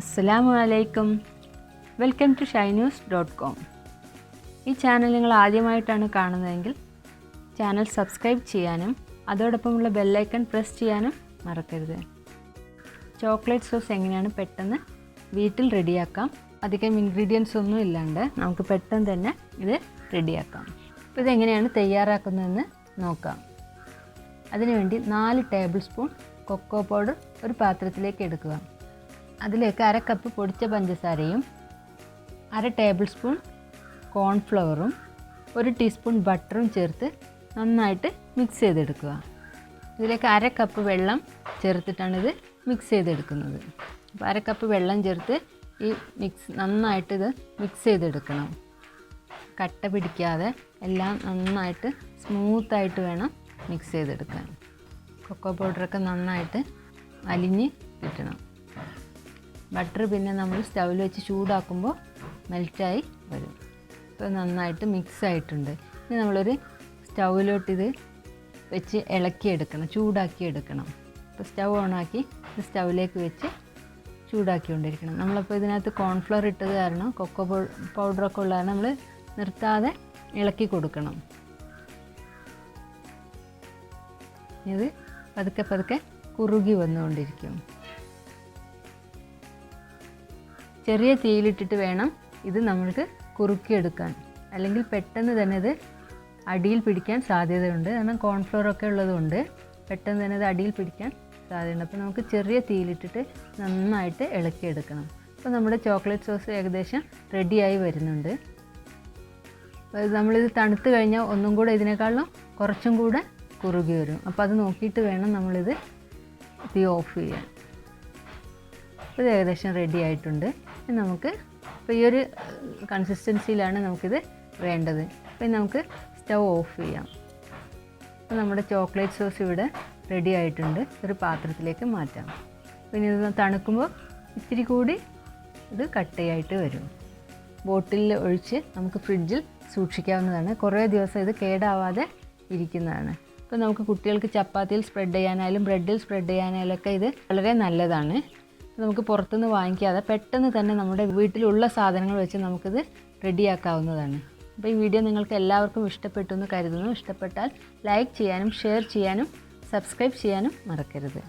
അസ്സലാമു അലൈക്കും. Welcome to shainus.com. ഈ ചാനൽ നിങ്ങൾ ആദ്യമായിട്ടാണ് കാണുന്നതെങ്കിൽ ചാനൽ സബ്സ്ക്രൈബ് ചെയ്യാനും അതോടൊപ്പമുള്ള ബെല്ലൈക്കൺ പ്രസ് ചെയ്യാനും മറക്കരുത്. ചോക്ലേറ്റ് സോസ് എങ്ങനെയാണ് പെട്ടെന്ന് വീട്ടിൽ റെഡിയാക്കാം, അധികം ഇൻഗ്രീഡിയൻസ് ഒന്നും ഇല്ലാണ്ട് നമുക്ക് പെട്ടെന്ന് തന്നെ ഇത് റെഡിയാക്കാം. അപ്പോൾ ഇതെങ്ങനെയാണ് തയ്യാറാക്കുന്നതെന്ന് നോക്കാം. അതിനുവേണ്ടി 4 ടേബിൾ സ്പൂൺ കൊക്കോ പൗഡർ ഒരു പാത്രത്തിലേക്ക് എടുക്കുക. അതിലേക്ക് 1/2 കപ്പ് പൊടിച്ച പഞ്ചസാരയും 1/2 ടേബിൾ സ്പൂൺ കോൺഫ്ലവറും 1 ടീസ്പൂൺ ബട്ടറും ചേർത്ത് നന്നായിട്ട് മിക്സ് ചെയ്തെടുക്കുക. ഇതിലേക്ക് 1/2 കപ്പ് വെള്ളം ചേർത്തിട്ടാണിത് മിക്സ് ചെയ്തെടുക്കുന്നത്. അപ്പോൾ 1/2 കപ്പ് വെള്ളം ചേർത്ത് ഈ നന്നായിട്ട് ഇത് മിക്സ് ചെയ്തെടുക്കണം. കട്ട പിടിക്കാതെ എല്ലാം നന്നായിട്ട് സ്മൂത്തായിട്ട് വേണം മിക്സ് ചെയ്തെടുക്കാൻ. കൊക്കോ പൗഡറൊക്കെ നന്നായിട്ട് അലിഞ്ഞ് കിട്ടണം. ബട്ടർ പിന്നെ നമ്മൾ സ്റ്റൗവിൽ വെച്ച് ചൂടാക്കുമ്പോൾ മെൽറ്റായി വരും. ഇപ്പോൾ നന്നായിട്ട് മിക്സ് ആയിട്ടുണ്ട്. ഇനി നമ്മളൊരു സ്റ്റൗവിലോട്ടിത് വെച്ച് ഇളക്കിയെടുക്കണം, ചൂടാക്കിയെടുക്കണം. ഇപ്പോൾ സ്റ്റൗ ഓണാക്കി ഇത് സ്റ്റൗവിലേക്ക് വെച്ച് ചൂടാക്കിക്കൊണ്ടിരിക്കണം. നമ്മളപ്പോൾ ഇതിനകത്ത് കോൺഫ്ലവർ ഇട്ടത് കാരണം കൊക്കോ പൗഡറൊക്കെ ഉള്ള കാരണം നമ്മൾ നിർത്താതെ ഇളക്കി കൊടുക്കണം. ഇത് പതുക്കെ പതുക്കെ കുറുകി വന്നുകൊണ്ടിരിക്കും. ചെറിയ തീയിലിട്ടിട്ട് വേണം ഇത് നമ്മൾക്ക് കുറുക്കിയെടുക്കാൻ, അല്ലെങ്കിൽ പെട്ടെന്ന് തന്നെ ഇത് അടിയിൽ പിടിക്കാൻ സാധ്യതയുണ്ട്. കാരണം കോൺഫ്ലവറൊക്കെ ഉള്ളതുകൊണ്ട് പെട്ടെന്ന് തന്നെ ഇത് അടിയിൽ പിടിക്കാൻ സാധ്യതയുണ്ട്. അപ്പോൾ നമുക്ക് ചെറിയ തീയിലിട്ടിട്ട് നന്നായിട്ട് ഇളക്കിയെടുക്കണം. അപ്പോൾ നമ്മുടെ ചോക്ലേറ്റ് സോസ് ഏകദേശം റെഡിയായി വരുന്നുണ്ട്. അപ്പോൾ നമ്മളിത് തണുത്ത് കഴിഞ്ഞാൽ ഒന്നും കൂടെ ഇതിനേക്കാളും കുറച്ചും കൂടെ കുറുകി വരും. അപ്പോൾ അത് നോക്കിയിട്ട് വേണം നമ്മളിത് തീ ഓഫ് ചെയ്യാൻ. അപ്പോൾ ഇത് ഏകദേശം റെഡി ആയിട്ടുണ്ട്. നമുക്ക് ഇപ്പോൾ ഈ ഒരു കൺസിസ്റ്റൻസിയിലാണ് നമുക്കിത് വേണ്ടത്. അപ്പോൾ നമുക്ക് സ്റ്റൗ ഓഫ് ചെയ്യാം. അപ്പോൾ നമ്മുടെ ചോക്ലേറ്റ് സോസ് ഇവിടെ റെഡി ആയിട്ടുണ്ട്. ഒരു പാത്രത്തിലേക്ക് മാറ്റാം. പിന്നെ ഇത് തണുക്കുമ്പോൾ ഇത്തിരി കൂടി ഇത് കട്ടയായിട്ട് വരും. ബോട്ടിലിൽ ഒഴിച്ച് നമുക്ക് ഫ്രിഡ്ജിൽ സൂക്ഷിക്കാവുന്നതാണ്. കുറേ ദിവസം ഇത് കേടാവാതെ ഇരിക്കുന്നതാണ്. ഇപ്പോൾ നമുക്ക് കുട്ടികൾക്ക് ചപ്പാത്തിയിൽ സ്പ്രെഡ് ചെയ്യാനായാലും ബ്രെഡിൽ സ്പ്രെഡ് ചെയ്യാനായാലും ഒക്കെ ഇത് വളരെ നല്ലതാണ്. നമുക്ക് പുറത്തുനിന്ന് വാങ്ങിക്കാതെ പെട്ടെന്ന് തന്നെ നമ്മുടെ വീട്ടിലുള്ള സാധനങ്ങൾ വെച്ച് നമുക്കിത് റെഡിയാക്കാവുന്നതാണ്. അപ്പോൾ ഈ വീഡിയോ നിങ്ങൾക്ക് എല്ലാവർക്കും ഇഷ്ടപ്പെട്ടു എന്ന് കരുതുന്നു. ഇഷ്ടപ്പെട്ടാൽ ലൈക്ക് ചെയ്യാനും ഷെയർ ചെയ്യാനും സബ്സ്ക്രൈബ് ചെയ്യാനും മറക്കരുത്.